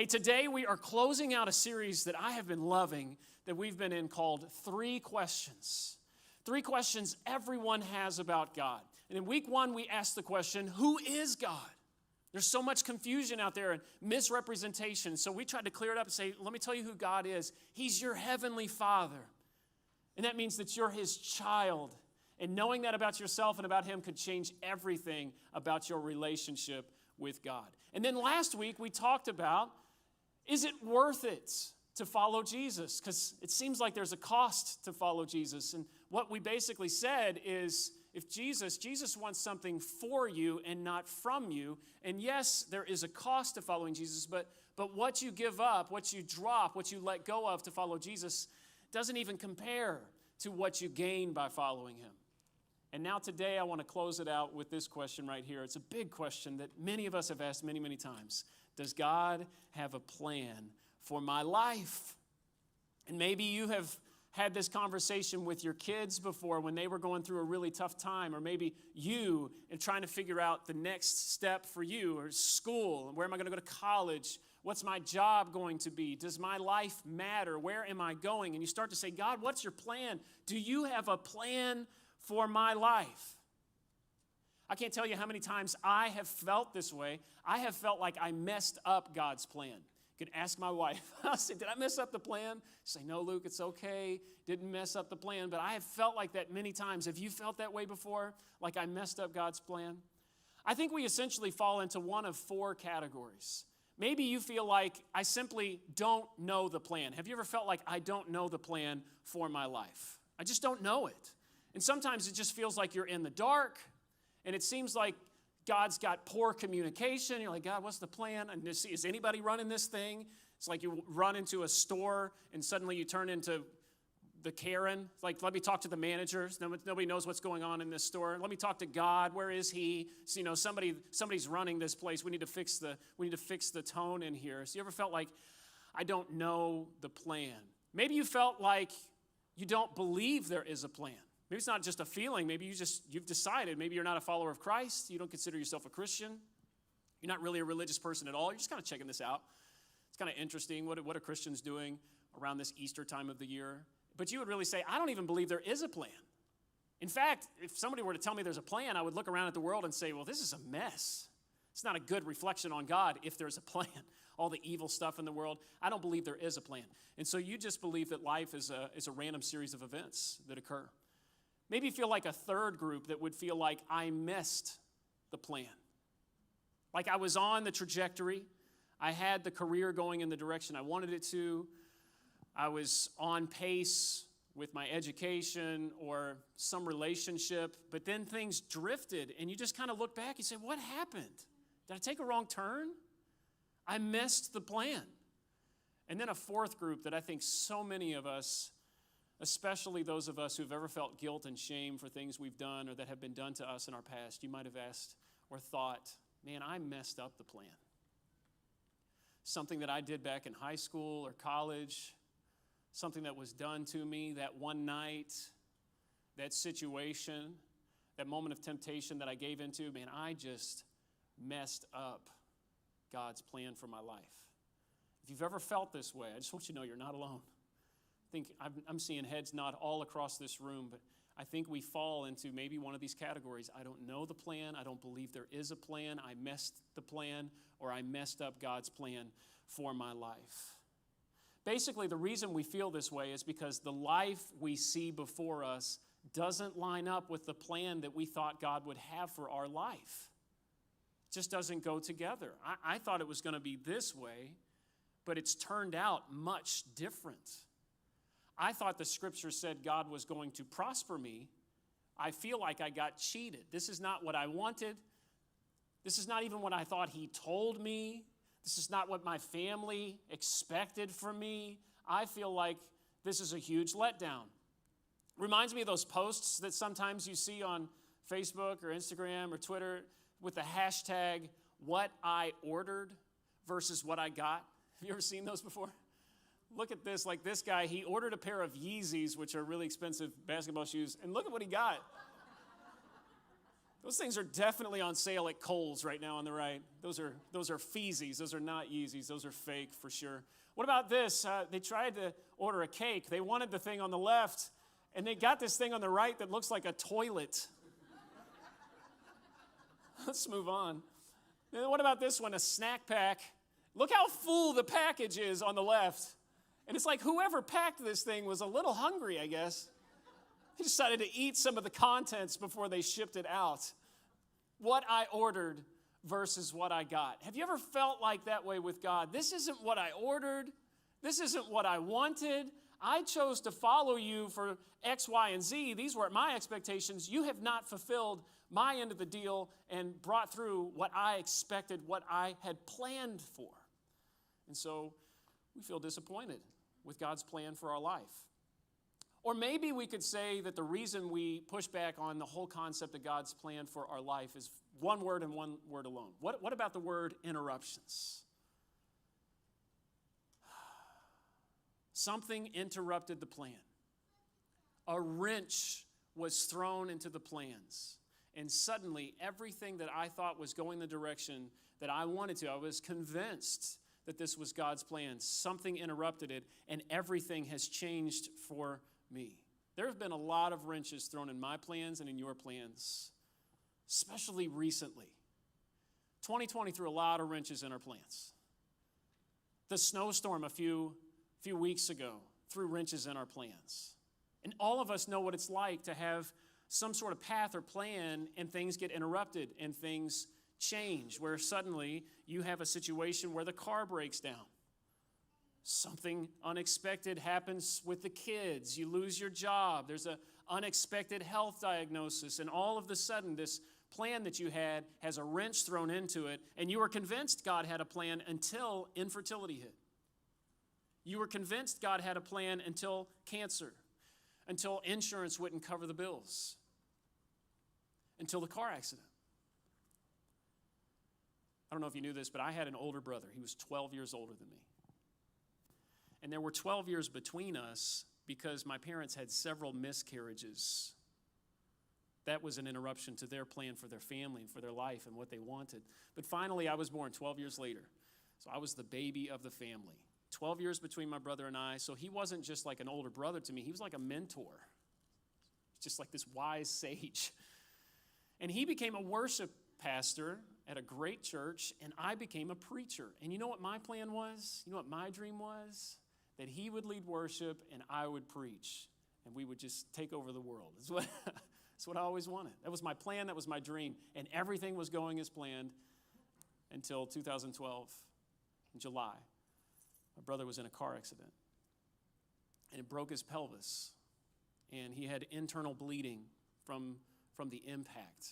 Hey, today we are closing out a series that I have been loving that we've been in called Three Questions. Three questions everyone has about God. And in week one, we asked the question, who is God? There's so much confusion out there and misrepresentation. So we tried to clear it up and say, let me tell you who God is. He's your heavenly Father. And that means that you're his child. And knowing that about yourself and about him could change everything about your relationship with God. And then last week, we talked about, is it worth it to follow Jesus? Because it seems like there's a cost to follow Jesus. And what we basically said is, if Jesus wants something for you and not from you. And yes, there is a cost to following Jesus, but what you give up, what you drop, what you let go of to follow Jesus doesn't even compare to what you gain by following him. And now today I want to close it out with this question right here. It's a big question that many of us have asked many, many times. Does God have a plan for my life? And maybe you have had this conversation with your kids before when they were going through a really tough time, or maybe you and trying to figure out the next step for you, or school, where am I going to go to college? What's my job going to be? Does my life matter? Where am I going? And you start to say, God, what's your plan? Do you have a plan for my life? I can't tell you how many times I have felt this way. I have felt like I messed up God's plan. You could ask my wife. I'll say, did I mess up the plan? She'll say, no, Luke, it's okay. Didn't mess up the plan. But I have felt like that many times. Have you felt that way before? Like I messed up God's plan? I think we essentially fall into one of four categories. Maybe you feel like I simply don't know the plan. Have you ever felt like I don't know the plan for my life? I just don't know it. And sometimes it just feels like you're in the dark, and it seems like God's got poor communication. You're like, God, what's the plan? And is anybody running this thing? It's like you run into a store, and suddenly you turn into the Karen. It's like, let me talk to the managers. Nobody knows what's going on in this store. Let me talk to God. Where is he? So, somebody's running this place. We need to fix the tone in here. So you ever felt like I don't know the plan? Maybe you felt like you don't believe there is a plan. Maybe it's not just a feeling. Maybe you've decided. Maybe you're not a follower of Christ. You don't consider yourself a Christian. You're not really a religious person at all. You're just kind of checking this out. It's kind of interesting. What are Christians doing around this Easter time of the year? But you would really say, I don't even believe there is a plan. In fact, if somebody were to tell me there's a plan, I would look around at the world and say, well, this is a mess. It's not a good reflection on God if there's a plan. All the evil stuff in the world. I don't believe there is a plan. And so you just believe that life is a random series of events that occur. Maybe you feel like a third group that would feel like I missed the plan. Like I was on the trajectory. I had the career going in the direction I wanted it to. I was on pace with my education or some relationship, but then things drifted, and you just kind of look back and say, what happened? Did I take a wrong turn? I missed the plan. And then a fourth group that I think so many of us, especially those of us who've ever felt guilt and shame for things we've done or that have been done to us in our past, you might have asked or thought, man, I messed up the plan. Something that I did back in high school or college, something that was done to me that one night, that situation, that moment of temptation that I gave into, man, I just messed up God's plan for my life. If you've ever felt this way, I just want you to know you're not alone. I'm seeing heads nod all across this room, but I think we fall into maybe one of these categories. I don't know the plan. I don't believe there is a plan. I messed the plan, or I messed up God's plan for my life. Basically, the reason we feel this way is because the life we see before us doesn't line up with the plan that we thought God would have for our life. It just doesn't go together. I thought it was going to be this way, but it's turned out much different. I thought the scripture said God was going to prosper me. I feel like I got cheated. This is not what I wanted. This is not even what I thought he told me. This is not what my family expected from me. I feel like this is a huge letdown. Reminds me of those posts that sometimes you see on Facebook or Instagram or Twitter with the hashtag, what I ordered versus what I got. Have you ever seen those before? Look at this, like this guy, he ordered a pair of Yeezys, which are really expensive basketball shoes, and look at what he got. Those things are definitely on sale at Kohl's right now on the right. Those are Feezies. Those are not Yeezys. Those are fake for sure. What about this? They tried to order a cake. They wanted the thing on the left, and they got this thing on the right that looks like a toilet. Let's move on. And what about this one? A snack pack. Look how full the package is on the left. And it's like whoever packed this thing was a little hungry, I guess. He decided to eat some of the contents before they shipped it out. What I ordered versus what I got. Have you ever felt like that way with God? This isn't what I ordered. This isn't what I wanted. I chose to follow you for X, Y, and Z. These were my expectations. You have not fulfilled my end of the deal and brought through what I expected, what I had planned for. And so we feel disappointed with God's plan for our life. Or maybe we could say that the reason we push back on the whole concept of God's plan for our life is one word and one word alone. What about the word interruptions? Something interrupted the plan. A wrench was thrown into the plans. And suddenly, everything that I thought was going the direction that I wanted to, I was convinced that this was God's plan. Something interrupted it, and everything has changed for me. There have been a lot of wrenches thrown in my plans and in your plans, especially recently. 2020 threw a lot of wrenches in our plans. The snowstorm a few weeks ago threw wrenches in our plans. And all of us know what it's like to have some sort of path or plan and things get interrupted and things change, where suddenly you have a situation where the car breaks down. Something unexpected happens with the kids. You lose your job. There's an unexpected health diagnosis. And all of a sudden, this plan that you had has a wrench thrown into it. And you were convinced God had a plan until infertility hit. You were convinced God had a plan until cancer, until insurance wouldn't cover the bills, until the car accident. I don't know if you knew this, but I had an older brother. He was 12 years older than me. And there were 12 years between us because my parents had several miscarriages. That was an interruption to their plan for their family and for their life and what they wanted. But finally, I was born 12 years later. So I was the baby of the family. 12 years between my brother and I. So he wasn't just like an older brother to me. He was like a mentor. Just like this wise sage. And he became a worship pastor at a great church, and I became a preacher. And you know what my plan was? You know what my dream was? That he would lead worship and I would preach, and we would just take over the world. That's what I always wanted. That was my plan. That was my dream. And everything was going as planned until 2012, in July. My brother was in a car accident, and it broke his pelvis, and he had internal bleeding from the impact.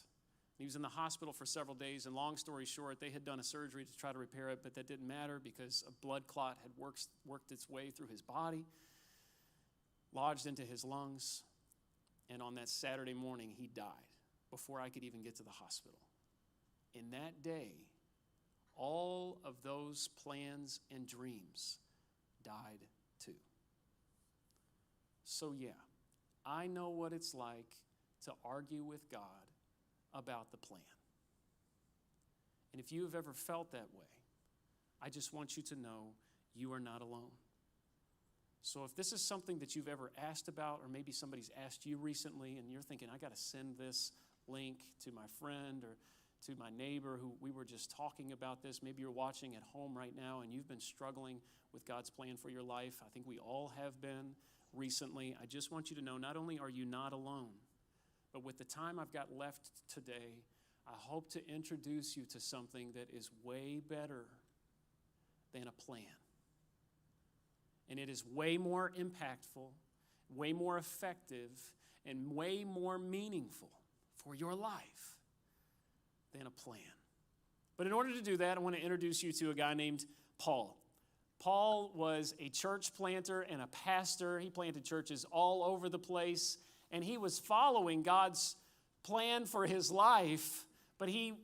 He was in the hospital for several days, and long story short, they had done a surgery to try to repair it, but that didn't matter because a blood clot had worked its way through his body, lodged into his lungs, and on that Saturday morning, he died before I could even get to the hospital. In that day, all of those plans and dreams died too. So yeah, I know what it's like to argue with God about the plan. And if you have ever felt that way, I just want you to know you are not alone. So if this is something that you've ever asked about, or maybe somebody's asked you recently and you're thinking, I got to send this link to my friend or to my neighbor who we were just talking about this. Maybe you're watching at home right now and you've been struggling with God's plan for your life. I think we all have been recently. I just want you to know not only are you not alone, but with the time I've got left today, I hope to introduce you to something that is way better than a plan. And it is way more impactful, way more effective, and way more meaningful for your life than a plan. But in order to do that, I want to introduce you to a guy named Paul. Paul was a church planter and a pastor. He planted churches all over the place, and he was following God's plan for his life, but he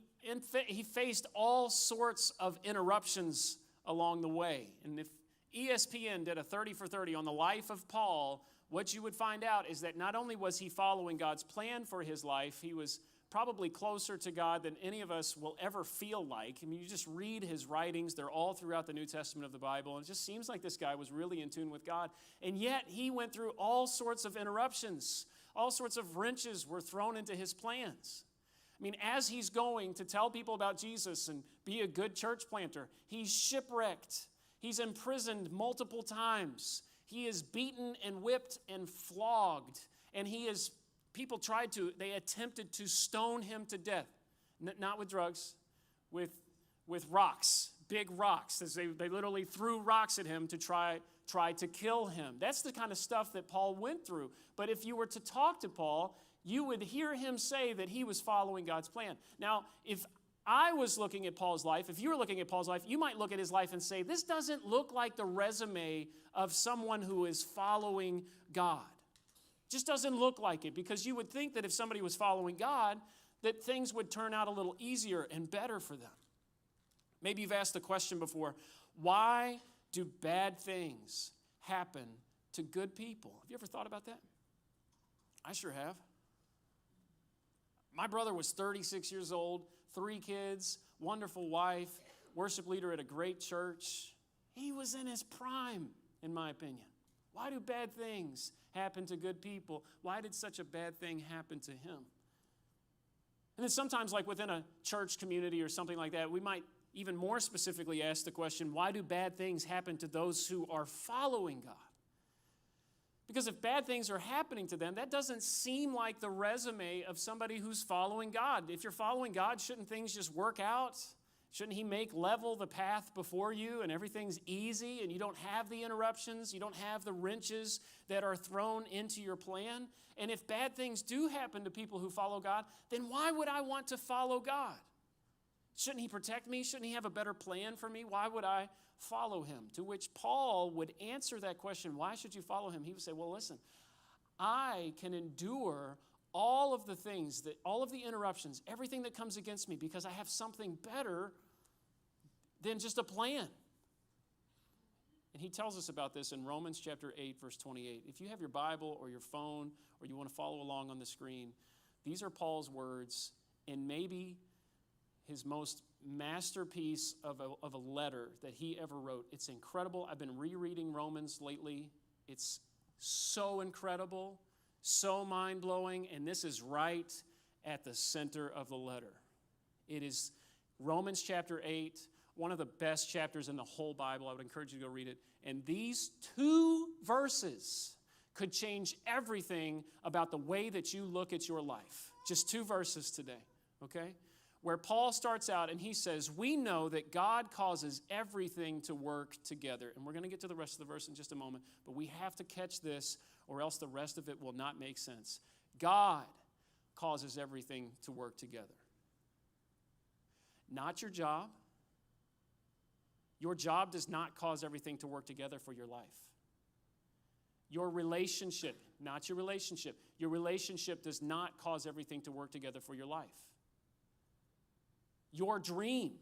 faced all sorts of interruptions along the way. And if ESPN did a 30 for 30 on the life of Paul, what you would find out is that not only was he following God's plan for his life, he was probably closer to God than any of us will ever feel like. I mean, you just read his writings. They're all throughout the New Testament of the Bible. And it just seems like this guy was really in tune with God. And yet he went through all sorts of interruptions. All sorts of wrenches were thrown into his plans. I mean, as he's going to tell people about Jesus and be a good church planter, he's shipwrecked. He's imprisoned multiple times. He is beaten and whipped and flogged. And they attempted to stone him to death. Not with drugs, with rocks, big rocks. They literally threw rocks at him to try to kill him. That's the kind of stuff that Paul went through. But if you were to talk to Paul, you would hear him say that he was following God's plan. Now, if I was looking at Paul's life, if you were looking at Paul's life, you might look at his life and say, this doesn't look like the resume of someone who is following God. Just doesn't look like it, because you would think that if somebody was following God, that things would turn out a little easier and better for them. Maybe you've asked the question before, why do bad things happen to good people? Have you ever thought about that? I sure have. My brother was 36 years old, 3 kids, wonderful wife, worship leader at a great church. He was in his prime, in my opinion. Why do bad things happen to good people? Why did such a bad thing happen to him? And then sometimes, like within a church community or something like that, we might even more specifically ask the question, why do bad things happen to those who are following God? Because if bad things are happening to them, that doesn't seem like the resume of somebody who's following God. If you're following God, shouldn't things just work out? Shouldn't he make level the path before you and everything's easy and you don't have the interruptions, you don't have the wrenches that are thrown into your plan? And if bad things do happen to people who follow God, then why would I want to follow God? Shouldn't he protect me? Shouldn't he have a better plan for me? Why would I follow him? To which Paul would answer that question, why should you follow him? He would say, well, listen, I can endure all of the things, all of the interruptions, everything that comes against me, because I have something better than just a plan. And he tells us about this in Romans chapter 8, verse 28. If you have your Bible or your phone, or you want to follow along on the screen, these are Paul's words, and maybe his most masterpiece of a letter that he ever wrote. It's incredible. I've been rereading Romans lately. It's so incredible, so mind-blowing, and this is right at the center of the letter. It is Romans chapter 8, one of the best chapters in the whole Bible. I would encourage you to go read it. And these 2 verses could change everything about the way that you look at your life. Just 2 verses today, okay? Where Paul starts out and he says, we know that God causes everything to work together. And we're going to get to the rest of the verse in just a moment, but we have to catch this or else the rest of it will not make sense. God causes everything to work together. Not your job. Your job does not cause everything to work together for your life. Your relationship, not your relationship. Your relationship does not cause everything to work together for your life. Your dream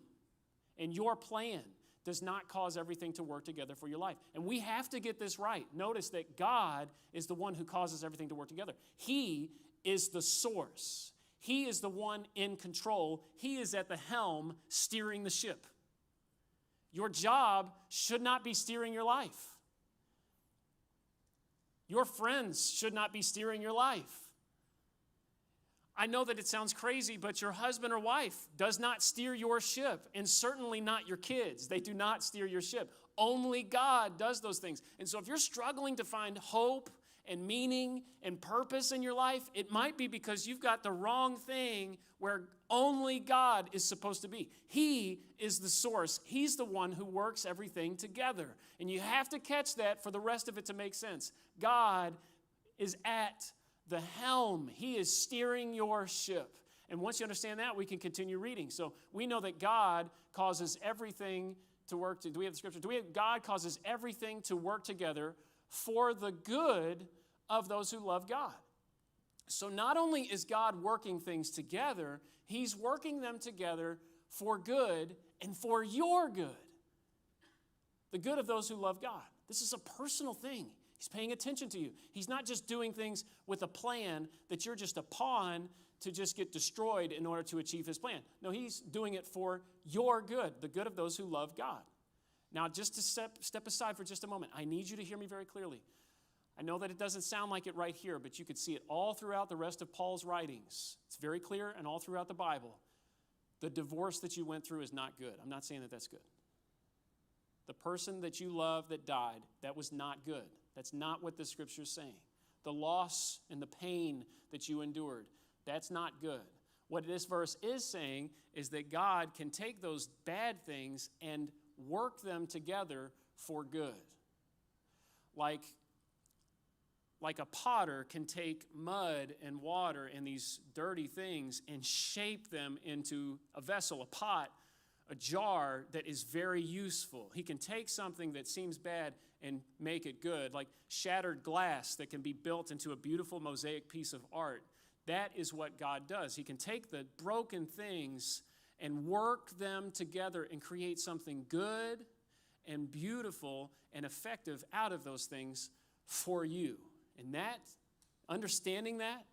and your plan does not cause everything to work together for your life. And we have to get this right. Notice that God is the one who causes everything to work together. He is the source. He is the one in control. He is at the helm steering the ship. Your job should not be steering your life. Your friends should not be steering your life. I know that it sounds crazy, but your husband or wife does not steer your ship, and certainly not your kids. They do not steer your ship. Only God does those things. And so if you're struggling to find hope and meaning and purpose in your life, it might be because you've got the wrong thing where only God is supposed to be. He is the source. He's the one who works everything together. And you have to catch that for the rest of it to make sense. God is at the helm. He is steering your ship. And once you understand that, we can continue reading. So we know that God causes everything to work. Do we have the scripture? God causes everything to work together for the good of those who love God. So not only is God working things together, he's working them together for good and for your good. The good of those who love God. This is a personal thing. He's paying attention to you. He's not just doing things with a plan that you're just a pawn to just get destroyed in order to achieve his plan. No, he's doing it for your good, the good of those who love God. Now, just to step aside for just a moment, I need you to hear me very clearly. I know that it doesn't sound like it right here, but you could see it all throughout the rest of Paul's writings. It's very clear, and all throughout the Bible. The divorce that you went through is not good. I'm not saying that that's good. The person that you love that died, that was not good. That's not what the Scripture is saying. The loss and the pain that you endured, that's not good. What this verse is saying is that God can take those bad things and work them together for good. Like a potter can take mud and water and these dirty things and shape them into a vessel, a pot, a jar that is very useful. He can take something that seems bad and make it good, like shattered glass that can be built into a beautiful mosaic piece of art. That is what God does. He can take the broken things and work them together and create something good and beautiful and effective out of those things for you. And that, understanding that,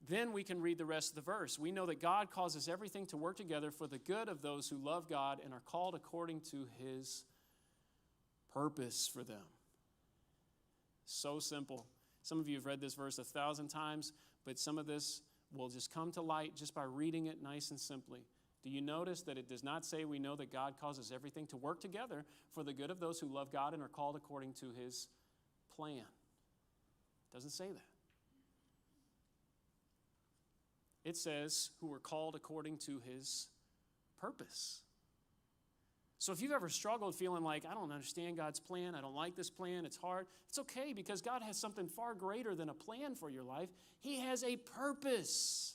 then we can read the rest of the verse. We know that God causes everything to work together for the good of those who love God and are called according to his purpose for them. So simple. Some of you have read this verse 1,000 times, but some of this will just come to light just by reading it nice and simply. Do you notice that it does not say we know that God causes everything to work together for the good of those who love God and are called according to his plan? It doesn't say that. It says who are called according to his purpose. So if you've ever struggled feeling like, I don't understand God's plan, I don't like this plan, it's hard, it's okay because God has something far greater than a plan for your life. He has a purpose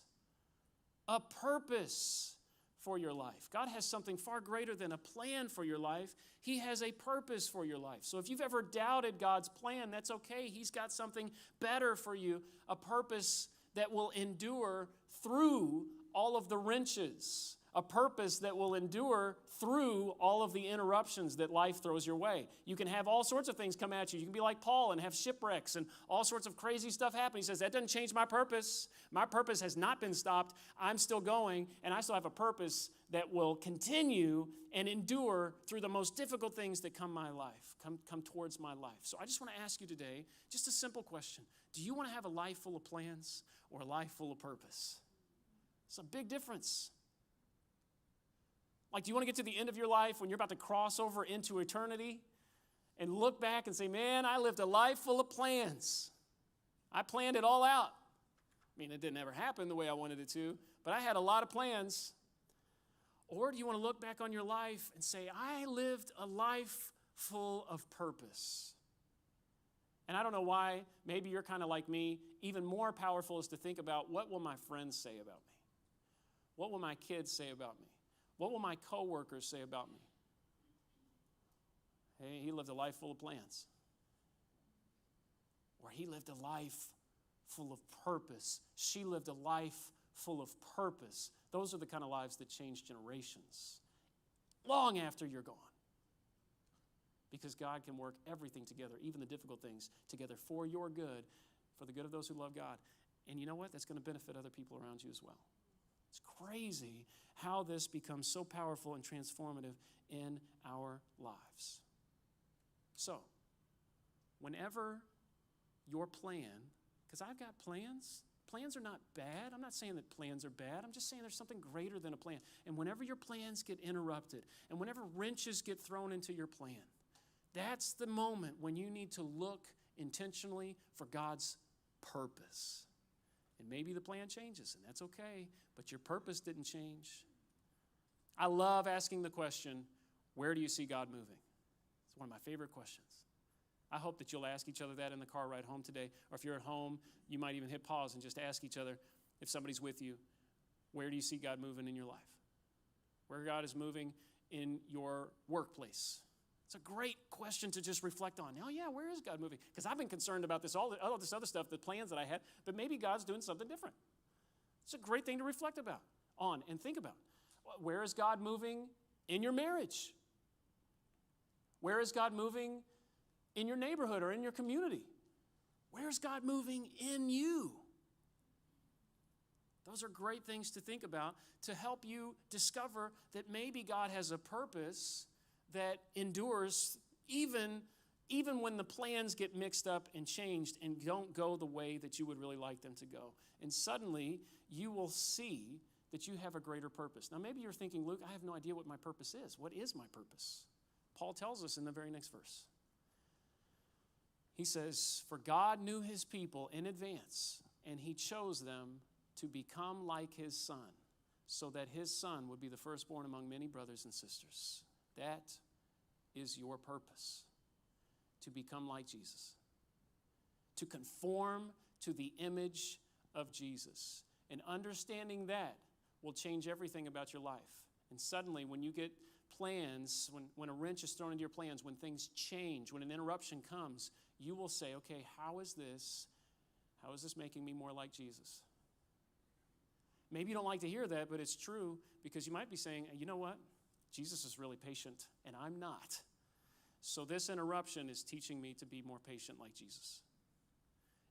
for your life. God has something far greater than a plan for your life. He has a purpose for your life. So if you've ever doubted God's plan, that's okay. He's got something better for you, a purpose that will endure through all of the wrenches, a purpose that will endure through all of the interruptions that life throws your way. You can have all sorts of things come at you. You can be like Paul and have shipwrecks and all sorts of crazy stuff happen. He says, that doesn't change my purpose. My purpose has not been stopped. I'm still going, and I still have a purpose that will continue and endure through the most difficult things that come my life, come towards my life. So I just want to ask you today, just a simple question. Do you want to have a life full of plans or a life full of purpose? It's a big difference. Like, do you want to get to the end of your life when you're about to cross over into eternity and look back and say, man, I lived a life full of plans. I planned it all out. I mean, it didn't ever happen the way I wanted it to, but I had a lot of plans. Or do you want to look back on your life and say, I lived a life full of purpose? And I don't know why, maybe you're kind of like me. Even more powerful is to think about, what will my friends say about me? What will my kids say about me? What will my coworkers say about me? Hey, he lived a life full of plans. Or he lived a life full of purpose. She lived a life full of purpose. Those are the kind of lives that change generations long after you're gone. Because God can work everything together, even the difficult things, together for your good, for the good of those who love God. And you know what? That's going to benefit other people around you as well. It's crazy how this becomes so powerful and transformative in our lives. So, whenever your plan, because I've got plans. Plans are not bad. I'm not saying that plans are bad. I'm just saying there's something greater than a plan. And whenever your plans get interrupted, and whenever wrenches get thrown into your plan, that's the moment when you need to look intentionally for God's purpose. And maybe the plan changes, and that's okay, but your purpose didn't change. I love asking the question, where do you see God moving? It's one of my favorite questions. I hope that you'll ask each other that in the car ride home today. Or if you're at home, you might even hit pause and just ask each other, if somebody's with you, where do you see God moving in your life? Where God is moving in your workplace? It's a great question to just reflect on. Oh, yeah, where is God moving? Because I've been concerned about this, all this other stuff, the plans that I had, but maybe God's doing something different. It's a great thing to reflect on and think about. Where is God moving in your marriage? Where is God moving in your neighborhood or in your community? Where is God moving in you? Those are great things to think about to help you discover that maybe God has a purpose that endures even when the plans get mixed up and changed and don't go the way that you would really like them to go. And suddenly, you will see that you have a greater purpose. Now, maybe you're thinking, Luke, I have no idea what my purpose is. What is my purpose? Paul tells us in the very next verse. He says, for God knew his people in advance, and he chose them to become like his son, so that his son would be the firstborn among many brothers and sisters. That is your purpose, to become like Jesus, to conform to the image of Jesus. And understanding that will change everything about your life. And suddenly, when you get plans, when a wrench is thrown into your plans, when things change, when an interruption comes, you will say, okay, how is this making me more like Jesus? Maybe you don't like to hear that, but it's true, because you might be saying, you know what? Jesus is really patient, and I'm not. So this interruption is teaching me to be more patient like Jesus.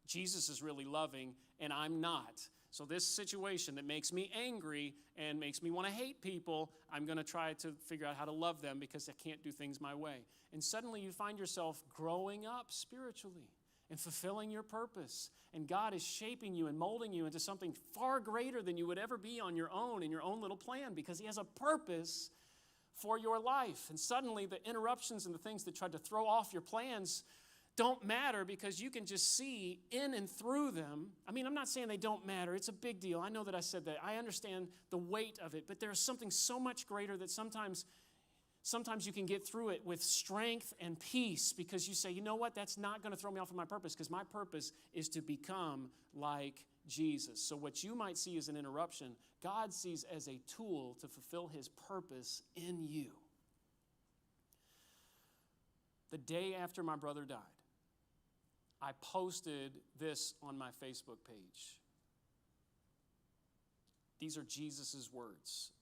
Jesus is really loving, and I'm not. So this situation that makes me angry and makes me want to hate people, I'm going to try to figure out how to love them because I can't do things my way. And suddenly you find yourself growing up spiritually and fulfilling your purpose. And God is shaping you and molding you into something far greater than you would ever be on your own in your own little plan, because he has a purpose for your life. And suddenly the interruptions and the things that tried to throw off your plans don't matter, because you can just see in and through them. I mean, I'm not saying they don't matter. It's a big deal. I know that I said that. I understand the weight of it, but there's something so much greater that sometimes you can get through it with strength and peace, because you say, you know what, that's not going to throw me off of my purpose, because my purpose is to become like Jesus. So what you might see as an interruption, God sees as a tool to fulfill his purpose in you. The day after my brother died, I posted this on my Facebook page. These are Jesus' words.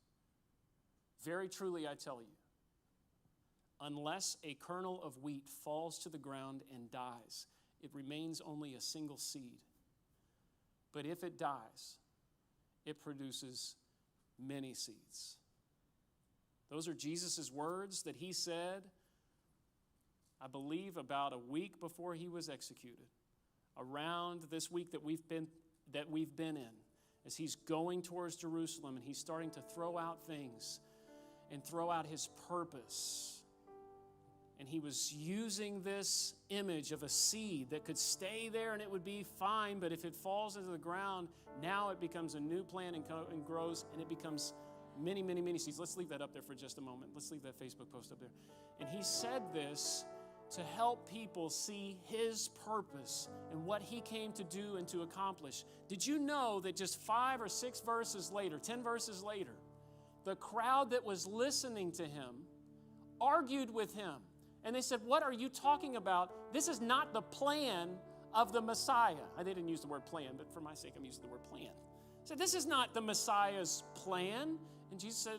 Very truly, I tell you, unless a kernel of wheat falls to the ground and dies, it remains only a single seed. But if it dies, it produces many seeds. Those are Jesus' words that he said, I believe, about a week before he was executed, around this week that we've been in, as he's going towards Jerusalem and he's starting to throw out things and throw out his purpose. And he was using this image of a seed that could stay there and it would be fine, but if it falls into the ground, now it becomes a new plant and grows, and it becomes many, many, many seeds. Let's leave that up there for just a moment. Let's leave that Facebook post up there. And he said this to help people see his purpose and what he came to do and to accomplish. Did you know that just 5 or 6 verses later, 10 verses later, the crowd that was listening to him argued with him? And they said, what are you talking about? This is not the plan of the Messiah. They didn't use the word plan, but for my sake, I'm using the word plan. They said, this is not the Messiah's plan. And Jesus said,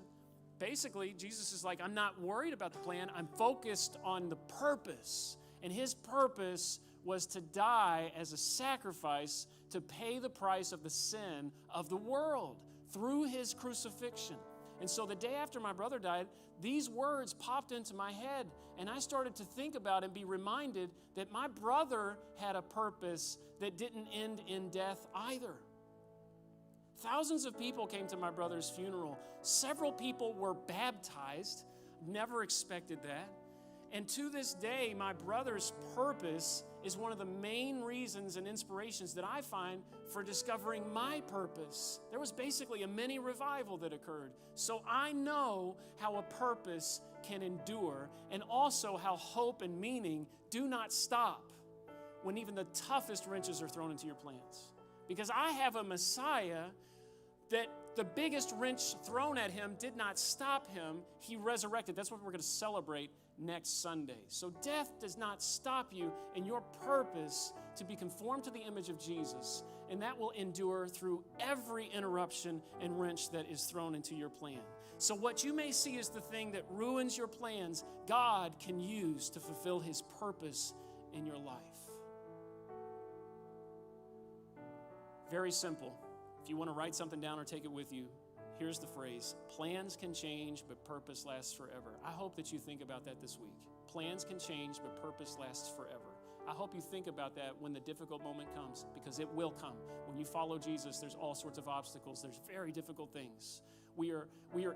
basically, Jesus is like, I'm not worried about the plan. I'm focused on the purpose. And his purpose was to die as a sacrifice to pay the price of the sin of the world through his crucifixion. And so the day after my brother died, these words popped into my head, and I started to think about and be reminded that my brother had a purpose that didn't end in death either. Thousands of people came to my brother's funeral. Several people were baptized. Never expected that. And to this day, my brother's purpose is one of the main reasons and inspirations that I find for discovering my purpose. There was basically a mini revival that occurred. So I know how a purpose can endure, and also how hope and meaning do not stop when even the toughest wrenches are thrown into your plans. Because I have a Messiah that the biggest wrench thrown at him did not stop him. He resurrected. That's what we're going to celebrate next Sunday. So death does not stop you in your purpose to be conformed to the image of Jesus. And that will endure through every interruption and wrench that is thrown into your plan. So what you may see as the thing that ruins your plans, God can use to fulfill his purpose in your life. Very simple. If you want to write something down or take it with you, here's the phrase: plans can change, but purpose lasts forever. I hope that you think about that this week. Plans can change, but purpose lasts forever. I hope you think about that when the difficult moment comes, because it will come. When you follow Jesus, there's all sorts of obstacles. There's very difficult things. We are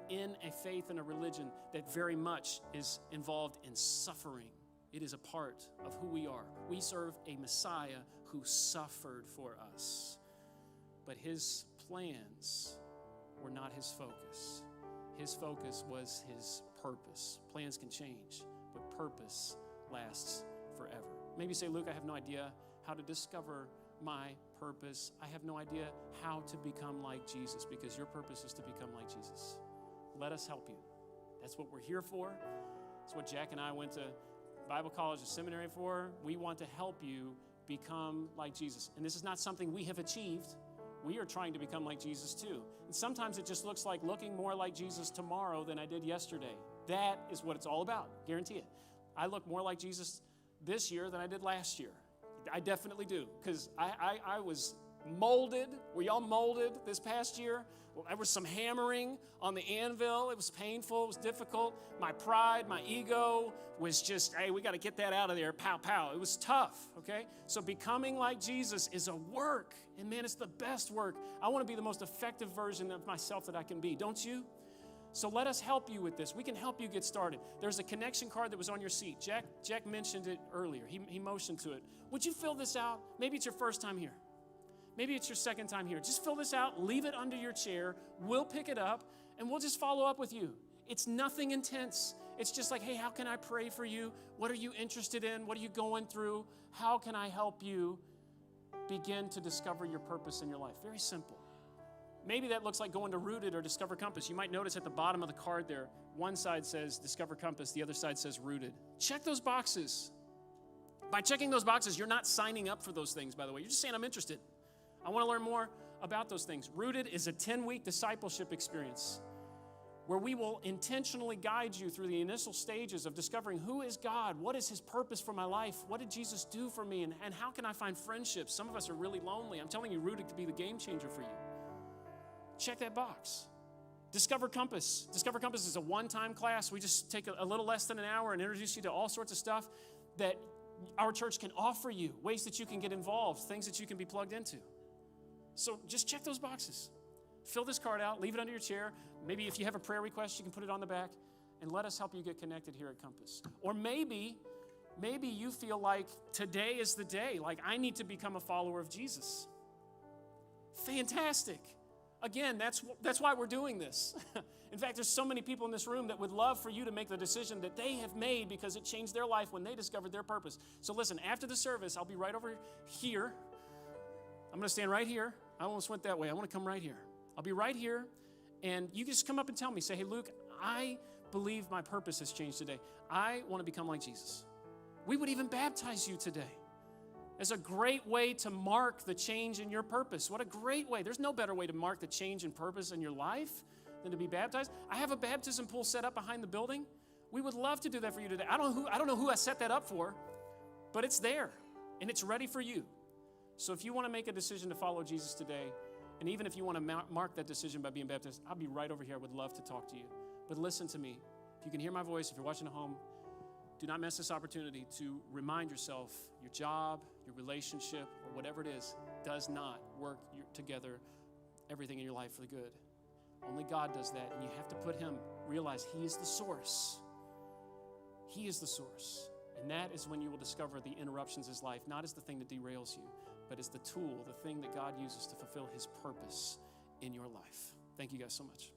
in a faith and a religion that very much is involved in suffering. It is a part of who we are. We serve a Messiah who suffered for us. But his plans were not his focus. His focus was his purpose. Plans can change, but purpose lasts forever. Maybe you say, Luke, I have no idea how to discover my purpose. I have no idea how to become like Jesus, because your purpose is to become like Jesus. Let us help you. That's what we're here for. That's what Jack and I went to Bible college and seminary for. We want to help you become like Jesus. And this is not something we have achieved. We are trying to become like Jesus too. And sometimes it just looks like looking more like Jesus tomorrow than I did yesterday. That is what it's all about. Guarantee it. I look more like Jesus this year than I did last year. I definitely do, because I was molded. Were y'all molded this past year? Well, there was some hammering on the anvil. It was painful. It was difficult. My pride, my ego was just, hey, we got to get that out of there. Pow, pow. It was tough, okay? So becoming like Jesus is a work. And man, it's the best work. I want to be the most effective version of myself that I can be. Don't you? So let us help you with this. We can help you get started. There's a connection card that was on your seat. Jack mentioned it earlier. He motioned to it. Would you fill this out? Maybe it's your first time here. Maybe it's your second time here. Just fill this out, leave it under your chair. We'll pick it up, and we'll just follow up with you. It's nothing intense. It's just like, hey, how can I pray for you? What are you interested in? What are you going through? How can I help you begin to discover your purpose in your life? Very simple. Maybe that looks like going to Rooted or Discover Compass. You might notice at the bottom of the card there, one side says Discover Compass, the other side says Rooted. Check those boxes. By checking those boxes, you're not signing up for those things, by the way. You're just saying, I'm interested. I want to learn more about those things. Rooted is a 10-week discipleship experience where we will intentionally guide you through the initial stages of discovering who is God, what is his purpose for my life, what did Jesus do for me, and how can I find friendships? Some of us are really lonely. I'm telling you, Rooted could be the game changer for you. Check that box. Discover Compass. Discover Compass is a one-time class. We just take a little less than an hour and introduce you to all sorts of stuff that our church can offer you, ways that you can get involved, things that you can be plugged into. So just check those boxes. Fill this card out, leave it under your chair. Maybe if you have a prayer request, you can put it on the back, and let us help you get connected here at Compass. Or maybe you feel like today is the day, like I need to become a follower of Jesus. Fantastic. Again, that's why we're doing this. In fact, there's so many people in this room that would love for you to make the decision that they have made because it changed their life when they discovered their purpose. So listen, after the service, I'll be right over here. I'm going to stand right here. I almost went that way. I want to come right here. I'll be right here, and you just come up and tell me. Say, hey, Luke, I believe my purpose has changed today. I want to become like Jesus. We would even baptize you today. It's a great way to mark the change in your purpose. What a great way. There's no better way to mark the change in purpose in your life than to be baptized. I have a baptism pool set up behind the building. We would love to do that for you today. I don't know who I set that up for, but it's there, and it's ready for you. So if you want to make a decision to follow Jesus today, and even if you want to mark that decision by being baptized, I'll be right over here. I would love to talk to you. But listen to me. If you can hear my voice, if you're watching at home, do not miss this opportunity to remind yourself your job, your relationship, or whatever it is, does not work together, everything in your life for the good. Only God does that, and you have to realize he is the source. He is the source. And that is when you will discover the interruptions in his life, not as the thing that derails you, but as the tool, the thing that God uses to fulfill his purpose in your life. Thank you guys so much.